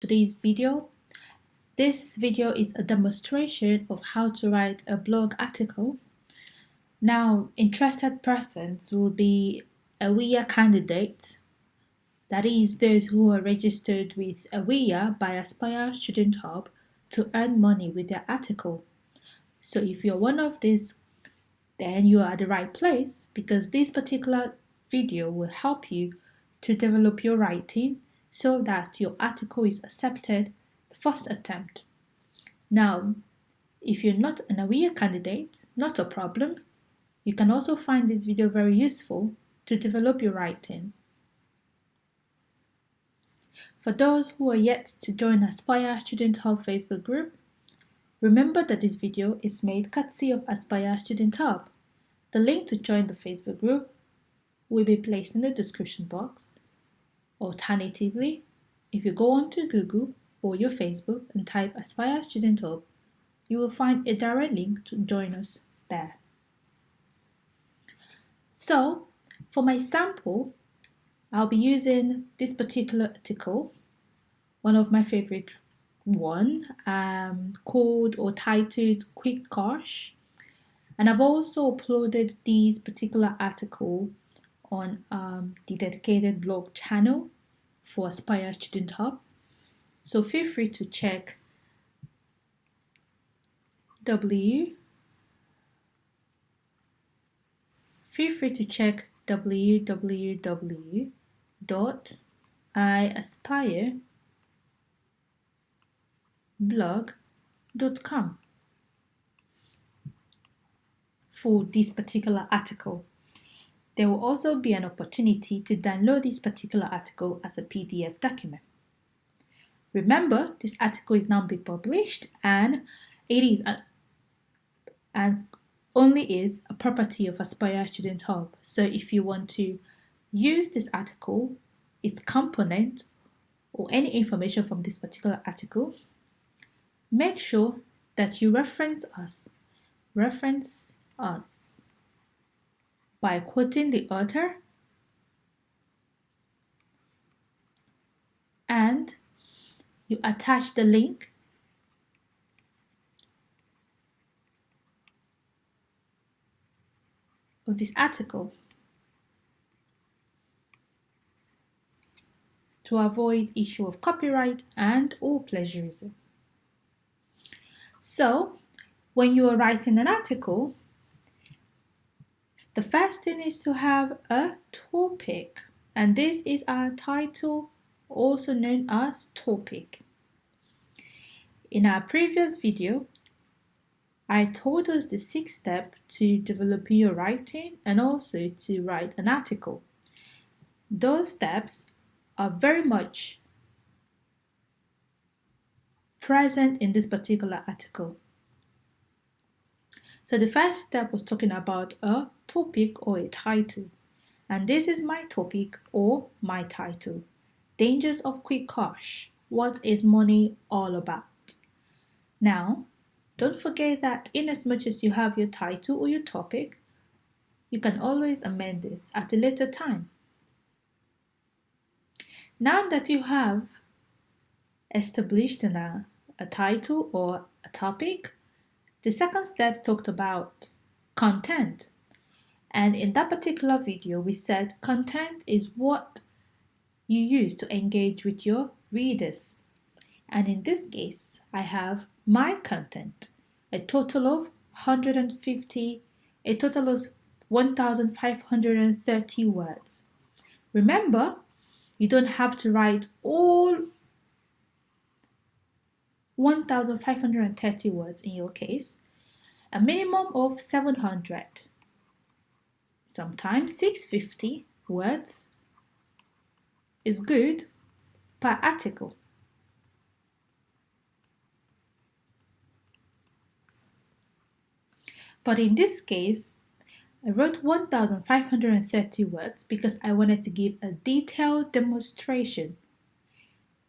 today's video. This video is a demonstration of how to write a blog article. Now, interested persons will be AWIA candidates, that is, those who are registered with AWIA by Aspire Student Hub to earn money with their article. So if you're one of these, then you are at the right place because this particular video will help you to develop your writing so that your article is accepted the first attempt. Now, if you're not an AWIA candidate, not a problem. You can also find this video very useful to develop your writing. For those who are yet to join Aspire Student Hub Facebook group, remember that this video is made courtesy of Aspire Student Hub. The link to join the Facebook group will be placed in the description box. Alternatively, if you go onto Google or your Facebook and type Aspire Student Hub, you will find a direct link to join us there. So, for my sample, I'll be using this particular article, one of my favorite one, called or titled Quick Cash. And I've also uploaded this particular article on the dedicated blog channel for Aspire Student Hub. So feel free to check www.iaspireblog.com for this particular article. There will also be an opportunity to download this particular article as a PDF document. Remember, this article is now being published and it is only is a property of Aspire Student Hub. So if you want to use this article, its component, or any information from this particular article, make sure that you reference us. Reference us by quoting the author and you attach the link of this article to avoid issue of copyright and or plagiarism. So, when you are writing an article, the first thing is to have a topic, and this is our title, also known as topic. In our previous video, I told us the 6 steps to develop your writing and also to write an article. Those steps are very much present in this particular article. So the first step was talking about a topic or a title. And this is my topic or my title. Dangers of quick cash. What is money all about? Now, don't forget that in as much as you have your title or your topic, you can always amend this at a later time. Now that you have established a title or a topic, the second step talked about content. And in that particular video, we said content is what you use to engage with your readers. And in this case, I have my content, a total of 1,530 words. Remember, you don't have to write all 1,530 words in your case. A minimum of 700, sometimes 650 words is good per article. But in this case, I wrote 1,530 words because I wanted to give a detailed demonstration.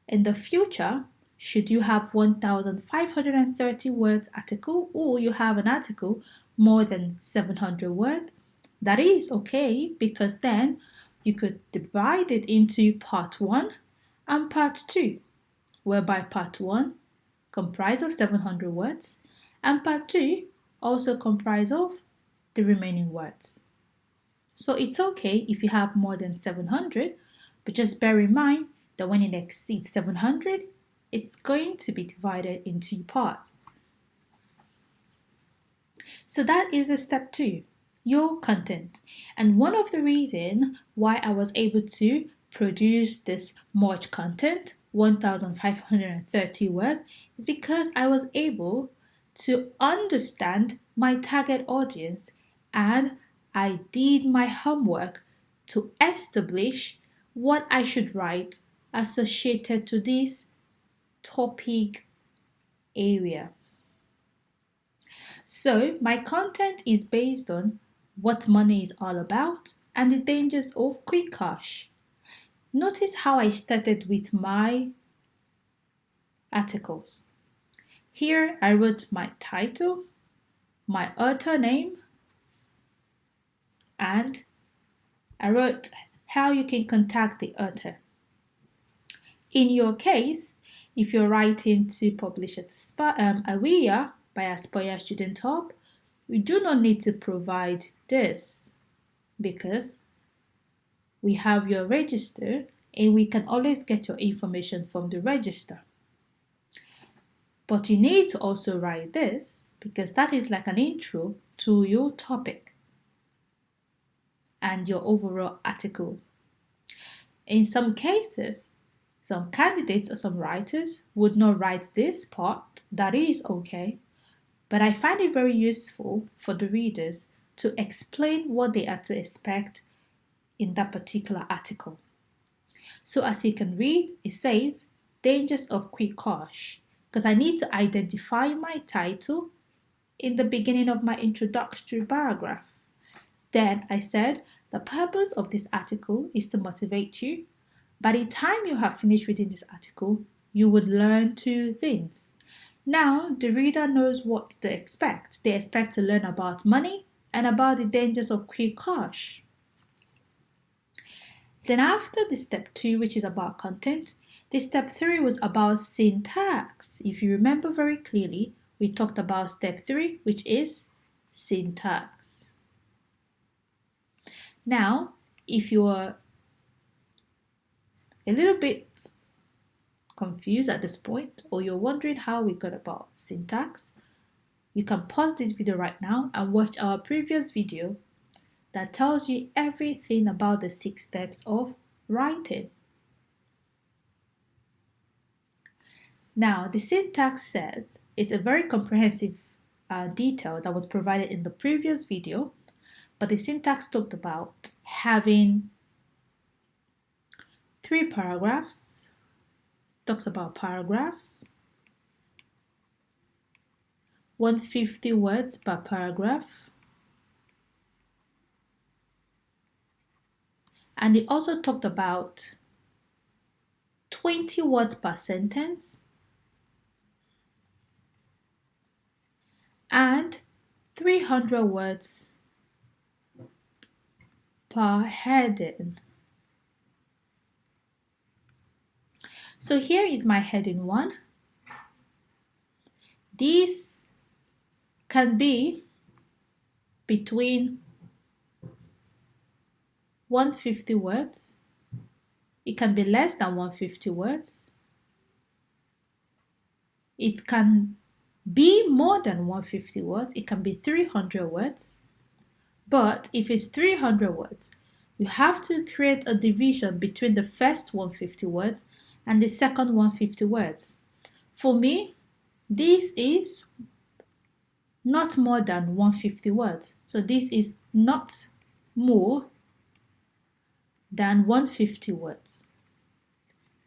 In the future, should you have 1,530 words article or you have an article more than 700 words, that is okay because then you could divide it into part 1 and part 2. whereby part 1 comprised of 700 words and part 2 also comprised of the remaining words. So it's okay if you have more than 700, but just bear in mind that when it exceeds 700, it's going to be divided into 2 parts. So that is the step 2, your content. And one of the reasons why I was able to produce this much content, 1,530 words, is because I was able to understand my target audience and I did my homework to establish what I should write associated to this topic area. So my content is based on what money is all about and the dangers of quick cash. Notice how I started with my article. Here I wrote my title, my author name, and I wrote how you can contact the author. In your case, if you're writing to publish at AWIA by Aspire Student Hub, we do not need to provide this because we have your register and we can always get your information from the register. But you need to also write this because that is like an intro to your topic and your overall article. In some cases, some candidates or some writers would not write this part. That is okay. But I find it very useful for the readers to explain what they are to expect in that particular article. So as you can read, it says dangers of quick cash, because I need to identify my title in the beginning of my introductory paragraph. Then I said the purpose of this article is to motivate you. By the time you have finished reading this article, you would learn 2 things. Now, the reader knows what to expect. They expect to learn about money and about the dangers of quick cash. Then after the step 2, which is about content, the step 3 was about syntax. If you remember very clearly, we talked about step 3, which is syntax. Now, if you are a little bit confused at this point, or you're wondering how we got about syntax, you can pause this video right now and watch our previous video that tells you everything about the 6 steps of writing. Now, the syntax says it's a very comprehensive detail that was provided in the previous video, but the syntax talked about having 3 paragraphs. Talks about paragraphs, 150 words per paragraph, and it also talked about 20 words per sentence and 300 words per heading. So here is my heading 1. This can be between 150 words. It can be less than 150 words. It can be more than 150 words. It can be 300 words. But if it's 300 words, you have to create a division between the first 150 words and the second 150 words. For me, this is not more than 150 words. So this is not more than 150 words.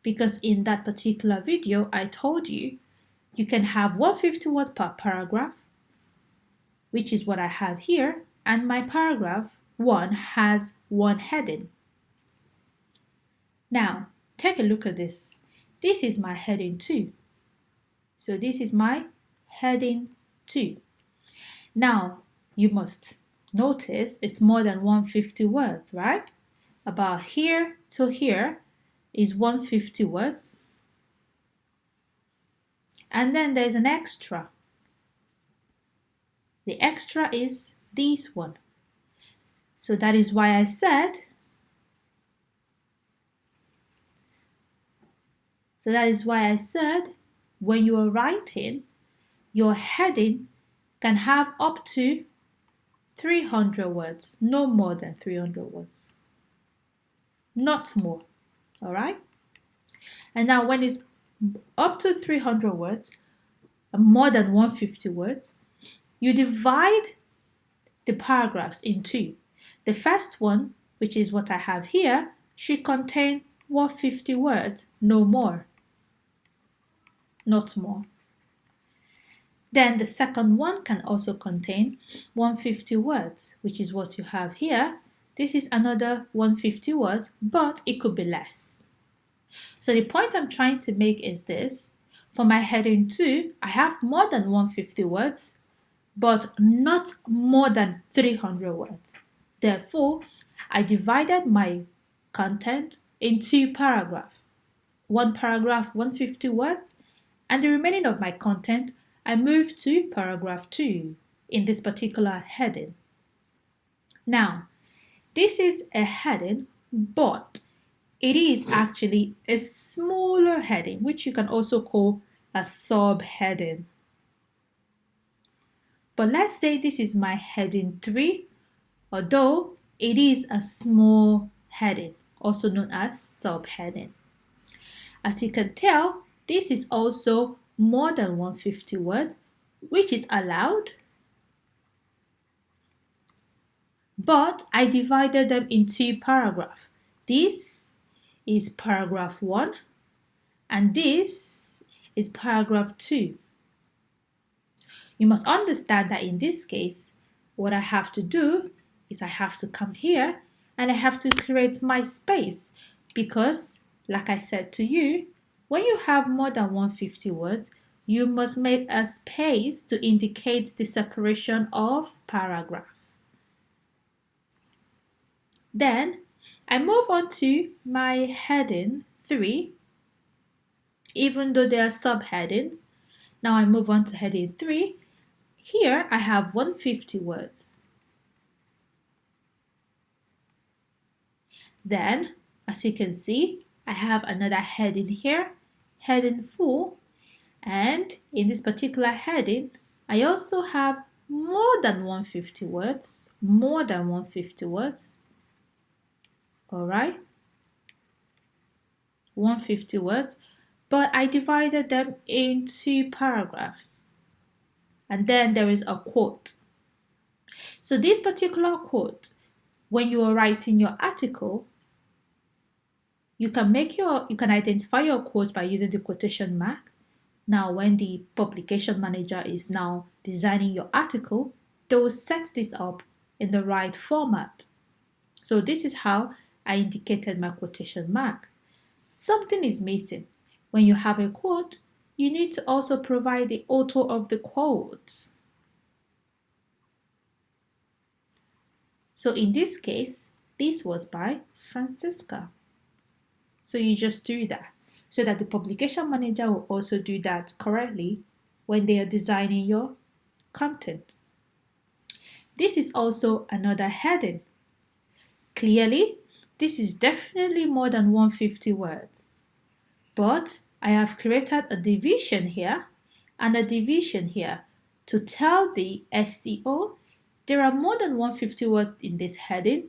Because in that particular video, I told you, you can have 150 words per paragraph, which is what I have here, and my paragraph 1 has 1 heading. Now, take a look at this. This is my heading 2. So this is my heading 2. Now, you must notice it's more than 150 words, right? About here to here is 150 words. And then there's an extra. The extra is this one. So that is why I said, when you are writing, your heading can have up to 300 words, no more than 300 words, not more, all right? And now when it's up to 300 words, more than 150 words, you divide the paragraphs in two. The first one, which is what I have here, should contain 150 words, no more, not more. Then the second one can also contain 150 words, which is what you have here. This is another 150 words, but it could be less. So the point I'm trying to make is this. For my heading 2, I have more than 150 words, but not more than 300 words. Therefore, I divided my content in two paragraphs. One paragraph, 150 words, and the remaining of my content, I moved to paragraph 2 in this particular heading. Now, this is a heading, but it is actually a smaller heading, which you can also call a subheading. But let's say this is my heading 3, although it is a small heading, also known as subheading. As you can tell, this is also more than 150 words, which is allowed, but I divided them in two paragraphs. This is paragraph 1 and this is paragraph 2. You must understand that in this case, what I have to do is I have to come here and I have to create my space because, like I said to you, when you have more than 150 words, you must make a space to indicate the separation of paragraph. Then I move on to my heading 3, even though there are subheadings. Now I move on to heading 3. Here I have 150 words. Then, as you can see, I have another heading here, heading 4. And in this particular heading, I also have more than 150 words, all right, 150 words, but I divided them into paragraphs. And then there is a quote. So this particular quote, when you are writing your article, you can identify your quote by using the quotation mark. Now, when the publication manager is now designing your article, they will set this up in the right format. So this is how I indicated my quotation mark. Something is missing. When you have a quote, you need to also provide the author of the quote. So in this case, this was by Francisca. So you just do that so that the publication manager will also do that correctly when they are designing your content. This is also another heading. Clearly, this is definitely more than 150 words. But I have created a division here and a division here to tell the SEO there are more than 150 words in this heading,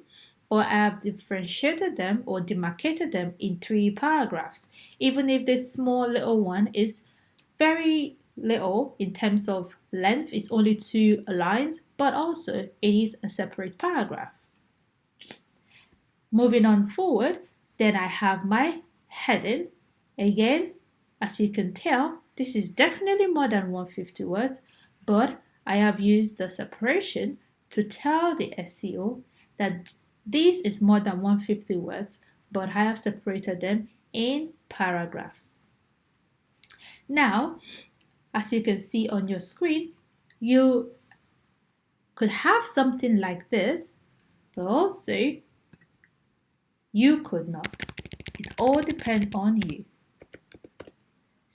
or I have differentiated them or demarcated them in 3 paragraphs, even if this small little one is very little in terms of length, it's only 2 lines, but also it is a separate paragraph. Moving on forward, then I have my heading. Again, as you can tell, this is definitely more than 150 words, but I have used the separation to tell the SEO that this is more than 150 words, but I have separated them in paragraphs. Now, as you can see on your screen, you could have something like this, but also you could not. It all depends on you.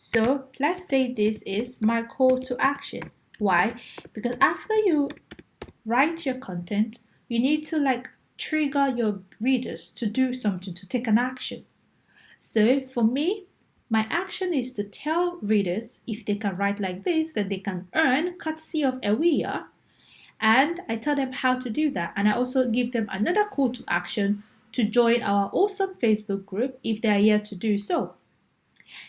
So let's say this is my call to action. Why? Because after you write your content, you need to trigger your readers to do something, to take an action. So for me, my action is to tell readers if they can write like this, then they can earn courtesy of Awea. And I tell them how to do that. And I also give them another call to action to join our awesome Facebook group if they are here to do so.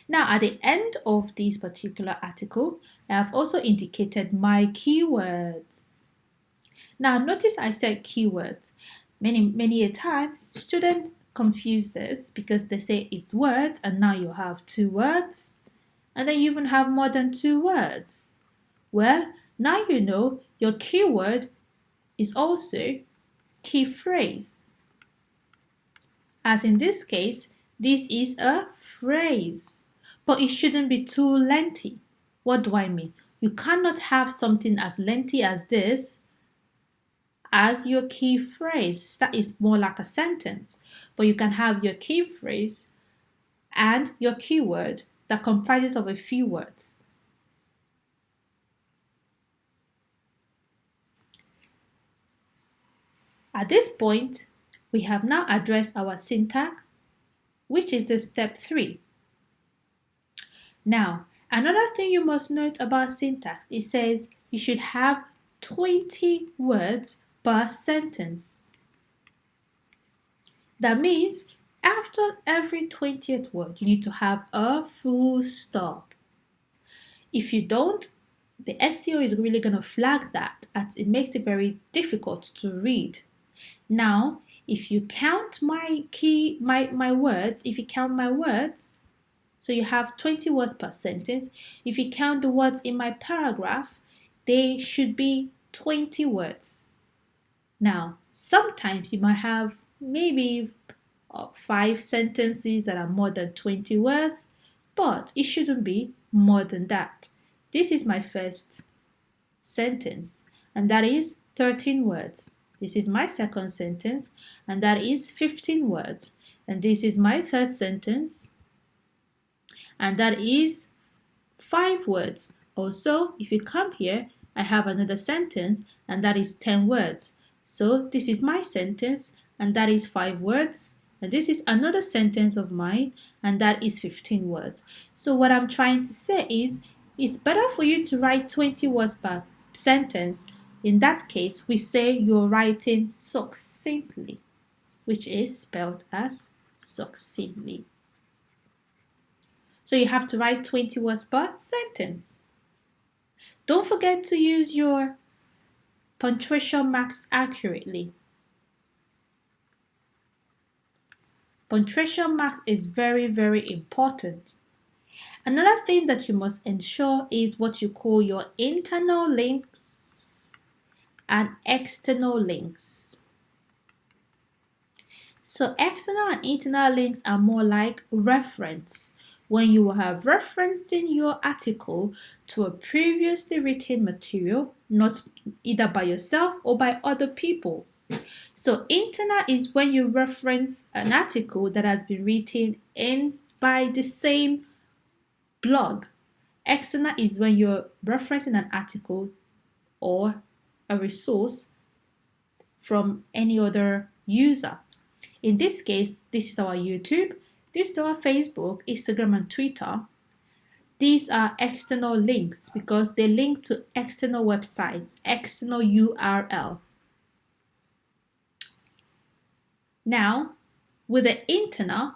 Now, at the end of this particular article, I have also indicated my keywords. Now, notice I said keywords. Many a time, students confuse this because they say it's words and now you have 2 words and then you even have more than 2 words. Well, now you know your keyword is also key phrase. As in this case, this is a phrase, but it shouldn't be too lengthy. What do I mean? You cannot have something as lengthy as this as your key phrase. That is more like a sentence, but you can have your key phrase and your keyword that comprises of a few words. At this point, we have now addressed our syntax, which is the step 3. Now, another thing you must note about syntax, it says you should have 20 words per sentence. That means after every 20th word, you need to have a full stop. If you don't, the SEO is really going to flag that, as it makes it very difficult to read. Now, if you count my words, so you have 20 words per sentence. If you count the words in my paragraph, they should be 20 words. Now, sometimes you might have maybe 5 sentences that are more than 20 words, but it shouldn't be more than that. This is my first sentence, and that is 13 words. This is my second sentence, and that is 15 words. And this is my third sentence, and that is 5 words. Also, if you come here, I have another sentence, and that is 10 words. So this is my sentence, and that is 5 words. And this is another sentence of mine, and that is 15 words. So what I'm trying to say is, it's better for you to write 20 words per sentence. In that case, we say you're writing succinctly, which is spelled as succinctly. So you have to write 20 words per sentence. Don't forget to use your punctuation marks accurately. Punctuation mark is very, very important. Another thing that you must ensure is what you call your internal links and external links. So external and internal links are more like reference. When you are referencing your article to a previously written material, not either by yourself or by other people. So internal is when you reference an article that has been written by the same blog. External is when you're referencing an article or a resource from any other user. In this case, this is our YouTube, this is our Facebook, Instagram, and Twitter. These are external links because they link to external websites, external URL. Now, with the internal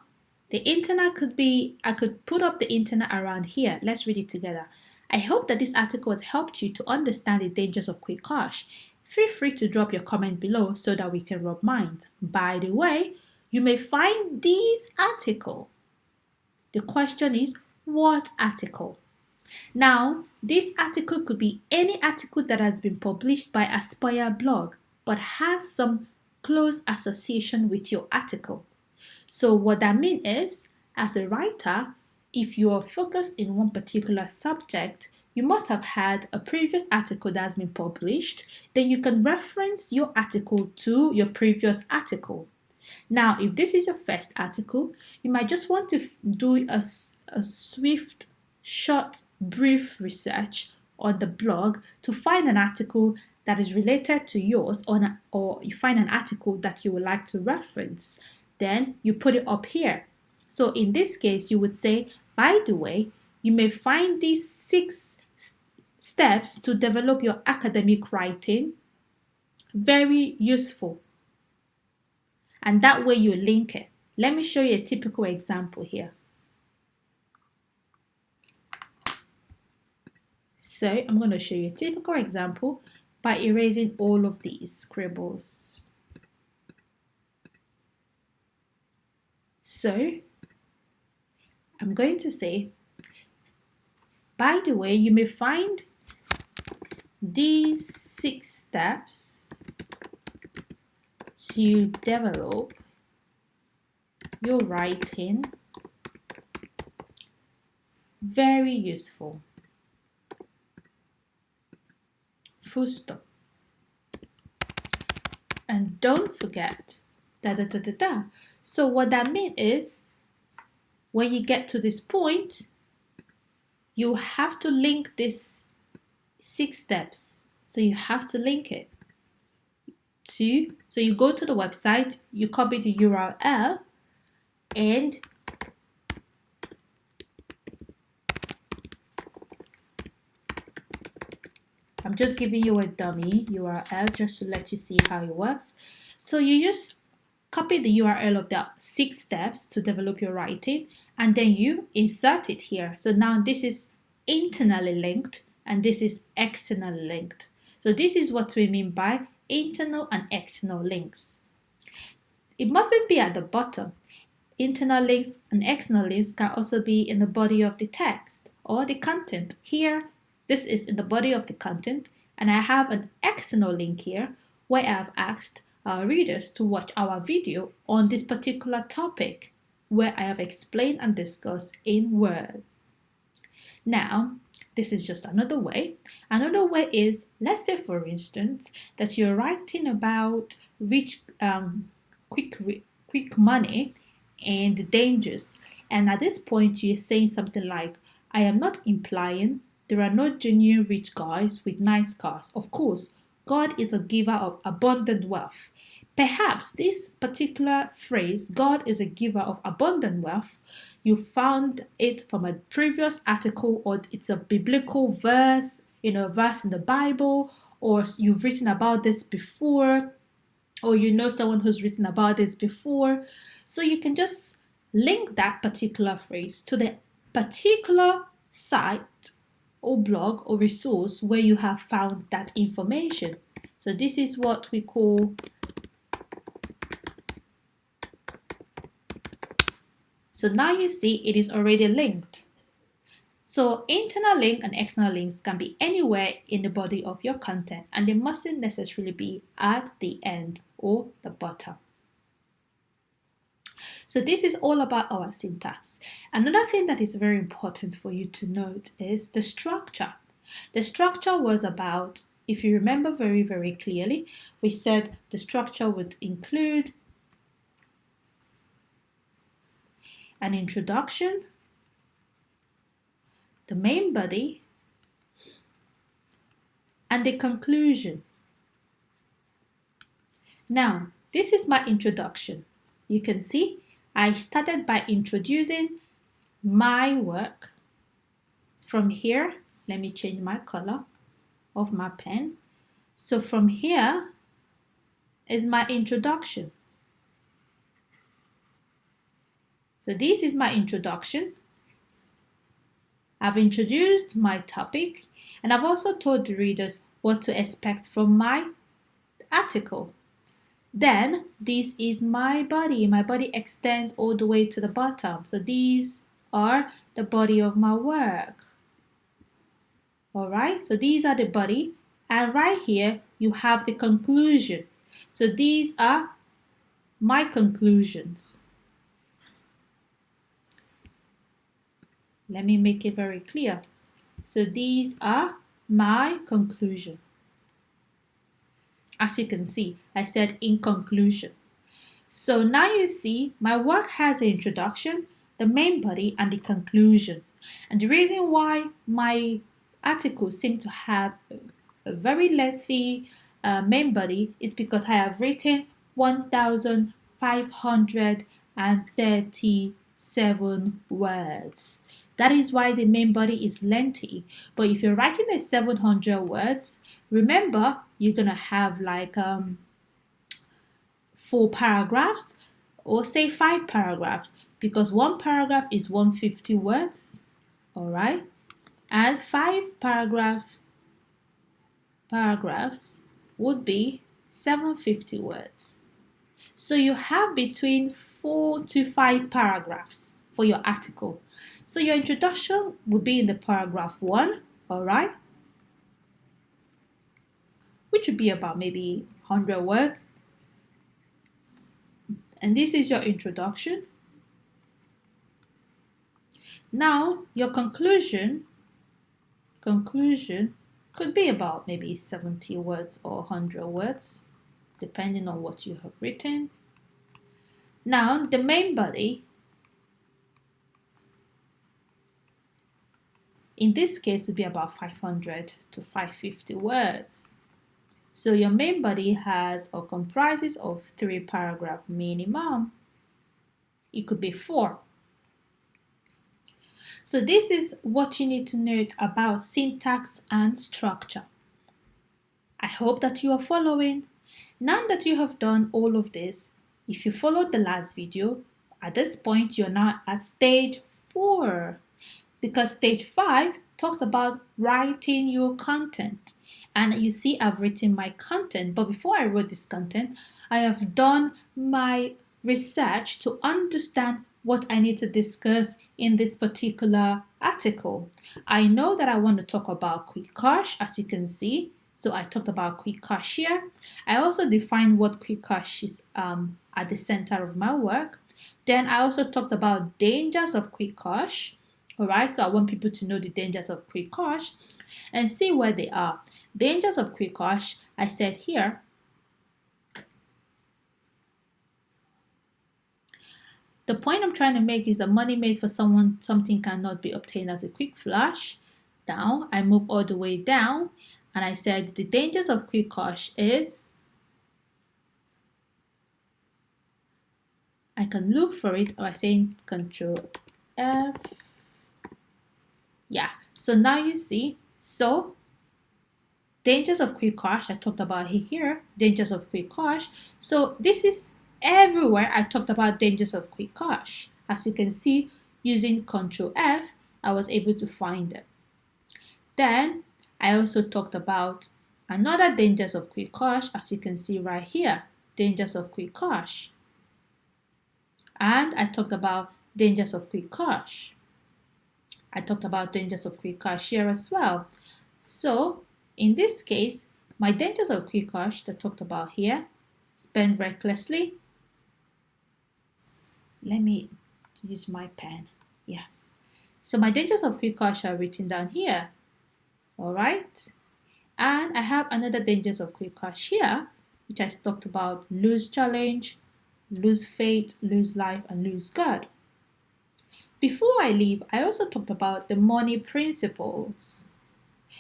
could be, I could put up the internal around here. Let's read it together. I hope that this article has helped you to understand the dangers of quick cache. Feel free to drop your comment below so that we can rub minds. By the way, you may find this article. The question is, what article? Now, this article could be any article that has been published by Aspire blog, but has some close association with your article. So what that means is, as a writer, if you are focused in one particular subject, you must have had a previous article that has been published. Then you can reference your article to your previous article. Now, if this is your first article, you might just want to do a swift short, brief research on the blog to find an article that is related to yours, or you find an article that you would like to reference. Then you put it up here. So in this case, you would say, by the way, you may find these 6 steps to develop your academic writing very useful. And that way you link it. Let me show you a typical example here. So I'm going to show you a typical example by erasing all of these scribbles. So I'm going to say, by the way, you may find these 6 steps to develop your writing very useful. Full stop. And don't forget So what that means is, when you get to this point, you have to link this 6 steps. So you have to link it to, so you go to the website, you copy the URL, and I'm just giving you a dummy URL just to let you see how it works. So you just copy the URL of the 6 steps to develop your writing, and then you insert it here. So now this is internally linked and this is externally linked. So this is what we mean by internal and external links. It mustn't be at the bottom. Internal links and external links can also be in the body of the text or the content. Here, this is in the body of the content, and I have an external link here where I have asked our readers to watch our video on this particular topic, where I have explained and discussed in words. Now, this is just another way. Another way is, let's say for instance, that you're writing about quick money and the dangers. And at this point, you're saying something like, I am not implying there are no genuine rich guys with nice cars. Of course, God is a giver of abundant wealth. Perhaps this particular phrase, God is a giver of abundant wealth, you found it from a previous article, or it's a biblical verse, a verse in the Bible, or you've written about this before, or you know someone who's written about this before. So you can just link that particular phrase to the particular site or blog or resource where you have found that information. So this is what we call, so now you see it is already linked. So internal link and external links can be anywhere in the body of your content, and they mustn't necessarily be at the end or the bottom. So this is all about our syntax. Another thing that is very important for you to note is the structure. The structure was about, if you remember very, very clearly, we said the structure would include an introduction, the main body, and the conclusion. Now, this is my introduction. You can see I started by introducing my work. From here, let me change my color of my pen. So from here is my introduction. So this is my introduction. I've introduced my topic, and I've also told the readers what to expect from my article. Then this is my body. My body extends all the way to the bottom. So these are the body of my work. All right, so these are the body, and right here you have the conclusion. So these are my conclusions. Let me make it very clear. So these are my conclusion. As you can see, I said in conclusion. So now you see my work has an introduction, the main body, and the conclusion. And the reason why my articles seem to have a very lengthy main body is because I have written 1,537 words. That is why the main body is lengthy. But if you're writing a 700 words, remember you're gonna have like 4 paragraphs, or say 5 paragraphs, because one paragraph is 150 words, all right, and 5 paragraphs would be 750 words. So you have between 4 to 5 paragraphs for your article. So your introduction would be in the paragraph 1, all right, which would be about maybe 100 words. And this is your introduction. Now your conclusion could be about maybe 70 words or 100 words, depending on what you have written. Now the main body, in this case, would be about 500 to 550 words. So your main body has or comprises of 3 paragraphs minimum. It could be 4. So this is what you need to note about syntax and structure. I hope that you are following. Now that you have done all of this, if you followed the last video, at this point you're now at stage 4, because stage 5 talks about writing your content. And you see I've written my content, but before I wrote this content, I have done my research to understand what I need to discuss in this particular article. I know that I want to talk about quick cash, as you can see. So I talked about quick cash here. I also defined what quick cash is at the center of my work. Then I also talked about dangers of quick cash. All right, so I want people to know the dangers of quick cash and see where they are. Dangers of quick cash, I said here. The point I'm trying to make is that money made for something cannot be obtained as a quick flash. Now I move all the way down, and I said the dangers of quick cash is, I can look for it by saying Control F. Yeah, so now you see, so dangers of quick cash, I talked about here, dangers of quick cash. So this is everywhere I talked about dangers of quick cash. As you can see, using Control F, I was able to find them. Then I also talked about another dangers of quick cash, as you can see right here, dangers of quick cash. And I talked about dangers of quick cash. I talked about dangers of quick cash here as well. So in this case, my dangers of quick cash that I talked about here, spend recklessly. Let me use my pen. Yeah. So my dangers of quick cash are written down here. All right. And I have another dangers of quick cash here, which I talked about: lose challenge, lose faith, lose life, and lose God. Before I leave, I also talked about the money principles,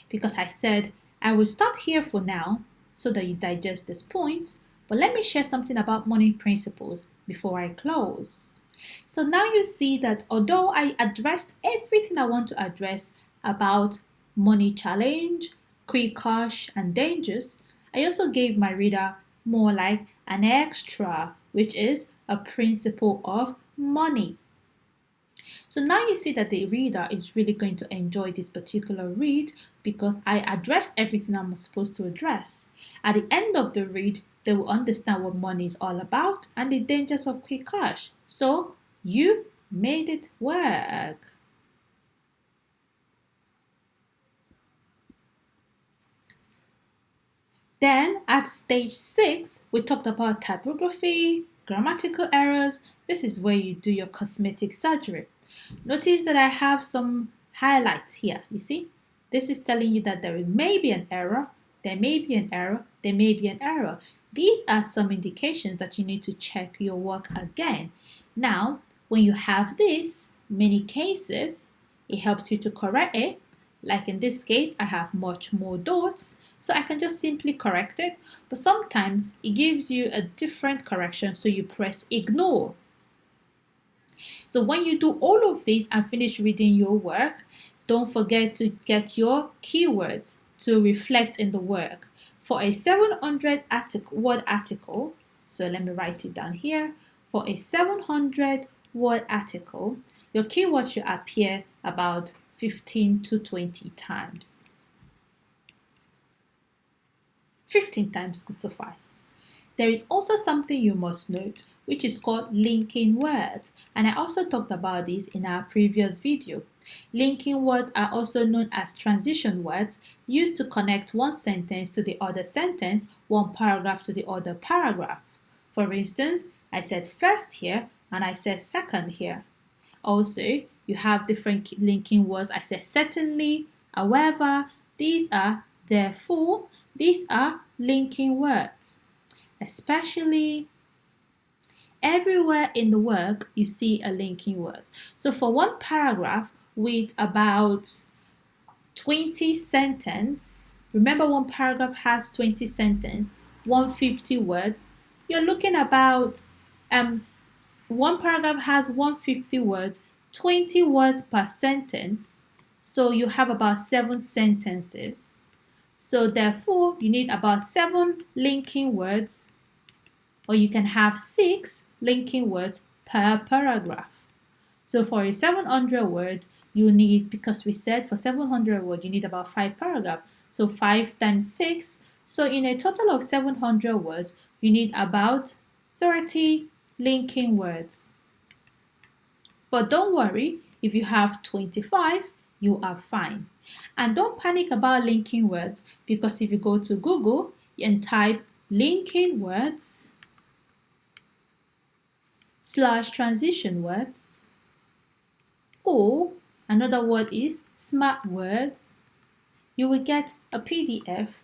because I said I will stop here for now so that you digest these points, but let me share something about money principles before I close. So now you see that although I addressed everything I want to address about money challenge, quick cash, and dangers, I also gave my reader more like an extra, which is a principle of money. So now you see that the reader is really going to enjoy this particular read because I addressed everything I'm supposed to address. At the end of the read, they will understand what money is all about and the dangers of quick cash. So you made it work. Then at stage 6, we talked about typography, grammatical errors. This is where you do your cosmetic surgery. Notice that I have some highlights here. You see, this is telling you that there may be an error, there may be an error, there may be an error. These are some indications that you need to check your work again. Now, When you have this, many cases, it helps you to correct it. Like in this case, I have much more dots, so I can just simply correct it. But sometimes it gives you a different correction, so you press ignore. So when you do all of this and finish reading your work, don't forget to get your keywords to reflect in the work. For a 700 word article, so let me write it down here. For a 700 word article, your keywords should appear about 15 to 20 times. 15 times could suffice. There is also something you must note, which is called linking words, and I also talked about this in our previous video. Linking words are also known as transition words, used to connect one sentence to the other sentence, one paragraph to the other paragraph. For instance, I said first here and I said second here. Also, you have different linking words. I said certainly, however, these are therefore. These are linking words. Especially everywhere in the work you see a linking word. So for one paragraph with about 20 sentences, remember one paragraph has 20 sentences, 150 words, you're looking about one paragraph has 150 words, 20 words per sentence, so you have about 7 sentences. So therefore, you need about 7 linking words, or you can have 6 linking words per paragraph. So for a 700 word, you need, because we said for 700 word, you need about 5 paragraphs. So 5 times 6. So in a total of 700 words, you need about 30 linking words. But don't worry, if you have 25, you are fine. And don't panic about linking words, because if you go to Google and type linking words / transition words, or another word is smart words, you will get a PDF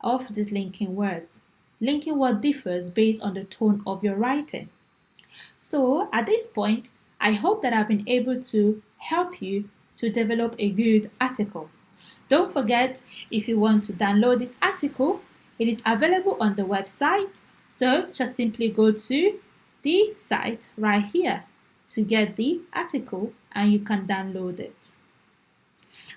of these linking words. Linking word differs based on the tone of your writing. So at this point, I hope that I've been able to help you to develop a good article. Don't forget, if you want to download this article, it is available on the website. So just simply go to the site right here to get the article and you can download it.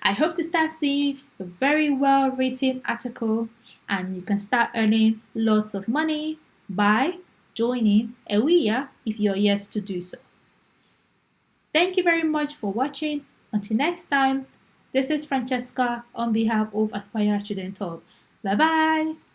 I hope to start seeing a very well written article and you can start earning lots of money by joining Ewia if you're yet to do so. Thank you very much for watching. Until next time, this is Francesca on behalf of Aspire Student Talk. Bye bye.